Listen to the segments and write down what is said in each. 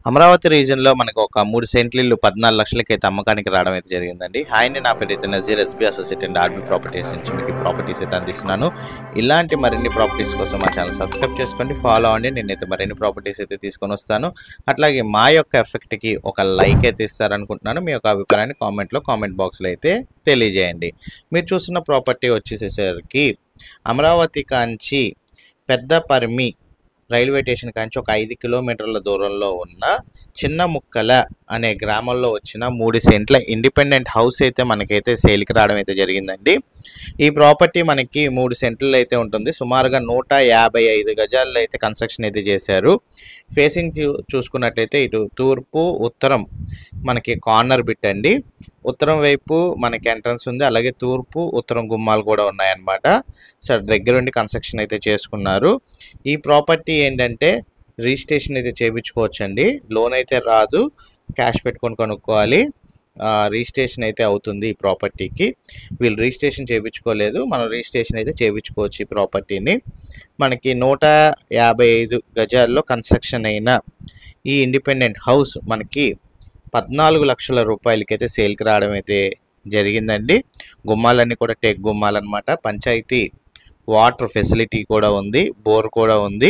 అమరావతి రీజియన్‌లో మనకు ఒక 3 సెంట్ల ఇల్లు 14 లక్షలకైతే అమ్మకానికి రావడం అయితే జరిగిందండి. హాయ్ అండి. నా పేరైతే Nazir SB associate and RB properties నుంచి మీకు ఈ ప్రాపర్టీస్ అయితే అందిస్తున్నాను. ఇలాంటి మరిన్ని ప్రాపర్టీస్ కోసం మా ఛానల్ సబ్స్క్రైబ్ చేసుకోండి, ఫాలో అవ్వండి. నేనైతే మరిన్ని ప్రాపర్టీస్ అయితే తీసుకొని వస్తాను. అట్లాగే మా యొక్క ఎఫెక్ట్‌కి ఒక లైక్ అయితే ఇస్తారనుకుంటున్నాను. మీ యొక్క అభిప్రాయాన్ని కామెంట్ బాక్స్‌లో అయితే తెలియజేయండి. మీరు చూస్తున్న ప్రాపర్టీ వచ్చేసేసరికి అమరావతి కాంచి పెద్దపరిమి రైల్వే స్టేషన్ కాంచి ఒక 5 కిలోమీటర్ల దూరంలో ఉన్న చిన్న ముక్కల అనే గ్రామంలో వచ్చిన 3 సెంట్ల ఇండిపెండెంట్ హౌస్ అయితే మనకైతే సేల్కి రావడం అయితే జరిగిందండి. ఈ ప్రాపర్టీ మనకి 3 సెంట్లలో అయితే ఉంటుంది. సుమారుగా 155 గజాల్లో అయితే కన్స్ట్రక్షన్ అయితే చేశారు. ఫేసింగ్ చూసుకున్నట్లయితే ఇటు తూర్పు ఉత్తరం మనకి కార్నర్ బిట్ అండి. ఉత్తరం వైపు మనకి ఎంట్రన్స్ ఉంది, అలాగే తూర్పు ఉత్తరం గుమ్మాలు కూడా ఉన్నాయన్నమాట. సో దగ్గరుండి కన్స్ట్రక్షన్ అయితే చేసుకున్నారు. ఈ ప్రాపర్టీ ఏంటంటే రిజిస్ట్రేషన్ అయితే చేయించుకోవచ్చండి. లోన్ అయితే రాదు, క్యాష్ పెట్టుకొని కొనుక్కోవాలి. రిజిస్ట్రేషన్ అయితే అవుతుంది ఈ ప్రాపర్టీకి. వీళ్ళు రిజిస్ట్రేషన్ చేయించుకోలేదు, మనం రిజిస్ట్రేషన్ అయితే చేయించుకోవచ్చు ఈ ప్రాపర్టీని. మనకి 155 గజాల్లో కన్స్ట్రక్షన్ అయిన ఈ ఇండిపెండెంట్ హౌస్ మనకి 14 లక్షల రూపాయలకైతే సేల్కి రావడం అయితే జరిగిందండి. గుమ్మాలన్నీ కూడా టేక్ గుమ్మాలన్నమాట. పంచాయతీ వాటర్ ఫెసిలిటీ కూడా ఉంది, బోర్ కూడా ఉంది.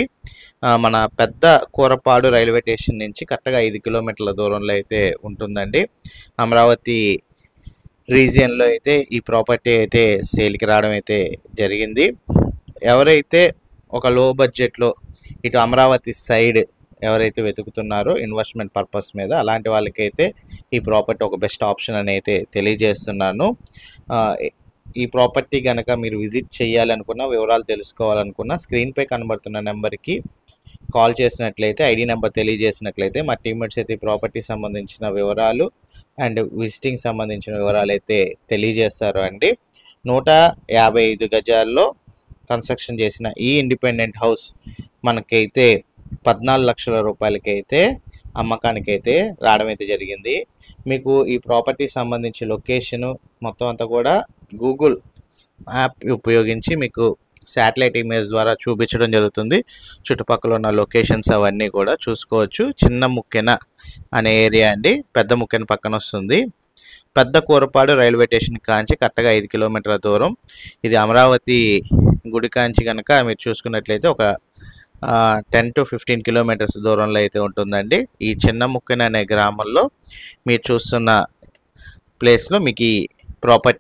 మన పెద్ద కూరపాడు రైల్వే స్టేషన్ నుంచి కరెక్ట్గా 5 కిలోమీటర్ల దూరంలో అయితే ఉంటుందండి. అమరావతి రీజియన్లో అయితే ఈ ప్రాపర్టీ అయితే సేల్కి రావడం అయితే జరిగింది. ఎవరైతే ఒక లో బడ్జెట్లో ఇటు అమరావతి సైడ్ ఎవరైతే వెతుకుతున్నారో ఇన్వెస్ట్మెంట్ పర్పస్ మీద, అలాంటి వాళ్ళకైతే ఈ ప్రాపర్టీ ఒక బెస్ట్ ఆప్షన్ అని అయితే తెలియజేస్తున్నాను. ఈ ప్రాపర్టీ కనుక మీరు విజిట్ చేయాలనుకున్న, వివరాలు తెలుసుకోవాలనుకున్న స్క్రీన్పై కనబడుతున్న నెంబర్కి కాల్ చేసినట్లయితే, ఐడి నెంబర్ తెలియజేసినట్లయితే మా టీమ్మేట్స్ అయితే ఈ ప్రాపర్టీ సంబంధించిన వివరాలు అండ్ విజిటింగ్ సంబంధించిన వివరాలు అయితే తెలియజేస్తారు అండి. 155 గజాల్లో కన్స్ట్రక్షన్ చేసిన ఈ ఇండిపెండెంట్ హౌస్ మనకైతే 14 లక్షల రూపాయలకైతే అమ్మకానికైతే రావడం అయితే జరిగింది. మీకు ఈ ప్రాపర్టీ సంబంధించి లొకేషను మొత్తం అంతా కూడా గూగుల్ మ్యాప్ ఉపయోగించి మీకు శాటిలైట్ ఇమేజ్ ద్వారా చూపించడం జరుగుతుంది. చుట్టుపక్కల ఉన్న లొకేషన్స్ అవన్నీ కూడా చూసుకోవచ్చు. చిన్న ముక్కెన అనే ఏరియా అండి, పెద్ద ముక్కెన పక్కన వస్తుంది. పెద్ద కూరపాడు రైల్వే స్టేషన్ కాంచి కరెక్ట్గా 5 కిలోమీటర్ల దూరం. ఇది అమరావతి గుడి కాంచి కనుక మీరు చూసుకున్నట్లయితే ఒక 10 to 15 కిలోమీటర్స్ దూరంలో అయితే ఉంటుందండి. ఈ చిన్న ముక్కెన అనే గ్రామంలో మీరు చూస్తున్న ప్లేస్లో మీకు ఈ ప్రాపర్టీ